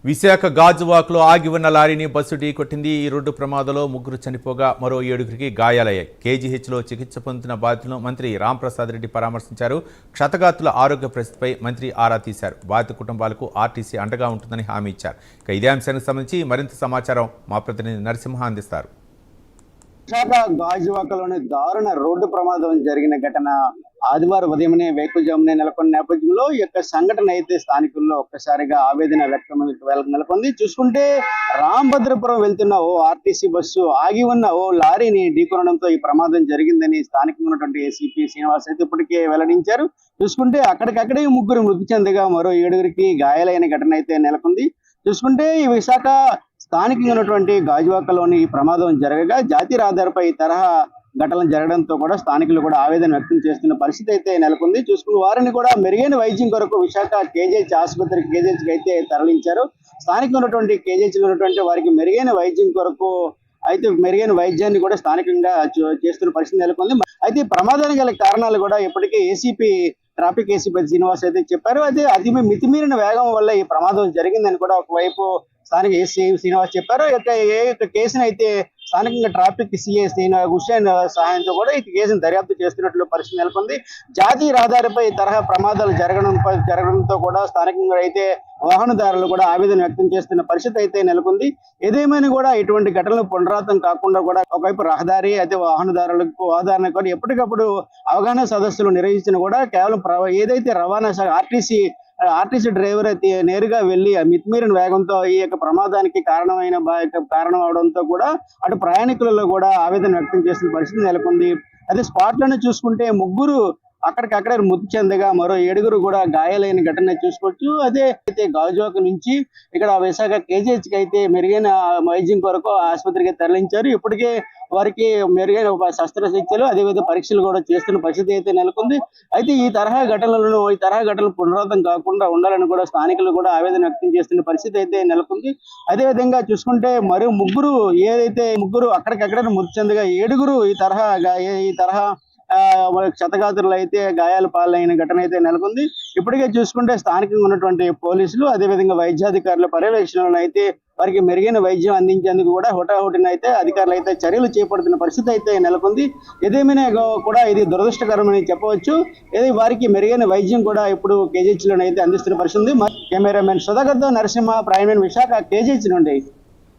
విశాఖ గాజువాక్లో ఆగి ఉన్న లారీని బస్సు ఢీకొట్టింది. ఈ రోడ్డు ప్రమాదంలో 3 చనిపోగా మరో 7గురికి గాయాలయ్యాయి. కేజీహెచ్లో చికిత్స పొందుతున్న బాధితులను మంత్రి రాంప్రసాద్ రెడ్డి పరామర్శించారు. క్షతగాత్రుల ఆరోగ్య పరిస్థితిపై మంత్రి ఆరా తీశారు. బాధిత కుటుంబాలకు ఆర్టీసీ అండగా ఉంటుందని హామీ ఇచ్చారు. ఇదే అంశానికి సంబంధించి మరింత సమాచారం మా ప్రతినిధి నరసింహ అందిస్తారు. విశాఖ గాజువాకలోని దారుణ రోడ్డు ప్రమాదం జరిగిన ఘటన ఆదివారం ఉదయమే వేకువజామునే నెలకొన్న నేపథ్యంలో ఈ యొక్క సంఘటన అయితే స్థానికుల్లో ఒక్కసారిగా ఆవేదన వ్యక్తం నెలకొంది. చూసుకుంటే రాంభద్రపురం వెళ్తున్న ఓ ఆర్టీసీ బస్సు ఆగి ఉన్న ఓ లారీని ఢీకొనడంతో ఈ ప్రమాదం జరిగిందని స్థానికంగా ఉన్నటువంటి ఏసీపీ శ్రీనివాస్ అయితే ఇప్పటికే వెల్లడించారు. చూసుకుంటే అక్కడికక్కడే 3 మృతి చెందగా మరో 7గురికి గాయాలైన ఘటన అయితే నెలకొంది. చూసుకుంటే ఈ విశాఖ స్థానికంగా ఉన్నటువంటి గాజువాకలోని ఈ ప్రమాదం జరగగా జాతీయ రహదారిపై ఈ తరహా ఘటనలు జరగడంతో కూడా స్థానికులు కూడా ఆవేదన వ్యక్తం చేస్తున్న పరిస్థితి అయితే నెలకొంది. చూసుకున్న వారిని కూడా మెరుగైన వైద్యం కొరకు విశాఖ కేజీహెచ్ ఆసుపత్రి కేజీహెచ్కి అయితే తరలించారు. స్థానికంగా ఉన్నటువంటి కేజీహెచ్లో ఉన్నటువంటి వారికి మెరుగైన వైద్యం కొరకు అయితే మెరుగైన వైద్యాన్ని కూడా స్థానికంగా చేస్తున్న పరిస్థితి నెలకొంది. అయితే ప్రమాదానికి గల కారణాలు కూడా ఇప్పటికే ట్రాఫిక్ ఏసీపీ శ్రీనివాస్ అయితే చెప్పారు. అయితే అది మితిమీరిన వేగం వల్ల ఈ ప్రమాదం జరిగిందని కూడా ఒకవైపు స్థానిక ఏసీ శ్రీనివాస్ చెప్పారు. కేసును అయితే స్థానికంగా ట్రాఫిక్ సిఐ హుస్సేన్ సహాయంతో కూడా ఈ కేసును దర్యాప్తు చేస్తున్నట్లు పరిస్థితి నెలకొంది. జాతీయ రహదారిపై తరహా ప్రమాదాలు జరగడంతో కూడా స్థానికంగా అయితే వాహనదారులు కూడా ఆవేదన వ్యక్తం చేస్తున్న పరిస్థితి అయితే నెలకొంది. ఏదేమైనా కూడా ఇటువంటి ఘటనలు పునరావృతం కాకుండా కూడా ఒకవైపు రహదారి అయితే వాహనదారులకు ఆధారణ కూడా ఎప్పటికప్పుడు అవగాహన సదస్సులు నిర్వహించిన కూడా కేవలం ఏదైతే రవాణా శాఖ ఆర్టీసీ డ్రైవర్ అయితే నేరుగా వెళ్లి మితిమీరిన వేగంతో ఈ యొక్క ప్రమాదానికి కారణం అవడంతో కూడా అటు ప్రయాణికులలో కూడా ఆవేదన వ్యక్తం చేసిన పరిస్థితి నెలకొంది. అదే స్పాట్ లోనే చూసుకుంటే 3 అక్కడికక్కడే మృతి చెందగా మరో 7గురు కూడా గాయాలైన ఘటన చూసుకోవచ్చు. అదే అయితే గాజువాక నుంచి ఇక్కడ విశాఖ కేజీహెచ్ కి అయితే మెరుగైన వైద్యం కొరకు ఆసుపత్రికి తరలించారు. ఇప్పటికే వారికి మెరుగైన శస్త్రచికిత్సలు అదేవిధంగా పరీక్షలు కూడా చేస్తున్న పరిస్థితి అయితే నెలకొంది. అయితే ఈ తరహా ఘటనలు పునరావృతం కాకుండా ఉండాలని కూడా స్థానికులు కూడా ఆవేదన వ్యక్తం చేస్తున్న పరిస్థితి అయితే నెలకొంది. అదేవిధంగా చూసుకుంటే మరి 3 అక్కడికక్కడ మృతి చెందగా 7గురు ఈ తరహా క్షతగాత్రులు అయితే గాయాల పాలైన ఘటన అయితే నెలకొంది. ఇప్పటికే చూసుకుంటే స్థానికంగా ఉన్నటువంటి పోలీసులు అదేవిధంగా వైద్యాధికారుల పర్యవేక్షణలో అయితే వారికి మెరుగైన వైద్యం అందించేందుకు కూడా హుటాహుటిన అయితే అధికారులు అయితే చర్యలు చేపడుతున్న పరిస్థితి అయితే నెలకొంది. ఏదేమైనా కూడా ఇది దురదృష్టకరమని చెప్పవచ్చు. వారికి మెరుగైన వైద్యం కూడా ఇప్పుడు కేజీహెచ్ లోనైతే అందిస్తున్న పరిస్థితి ఉంది. కెమెరామెన్ సుధాకర్తో నరసింహ, ప్రైమ్ విశాఖ కేజీహెచ్ నుండి.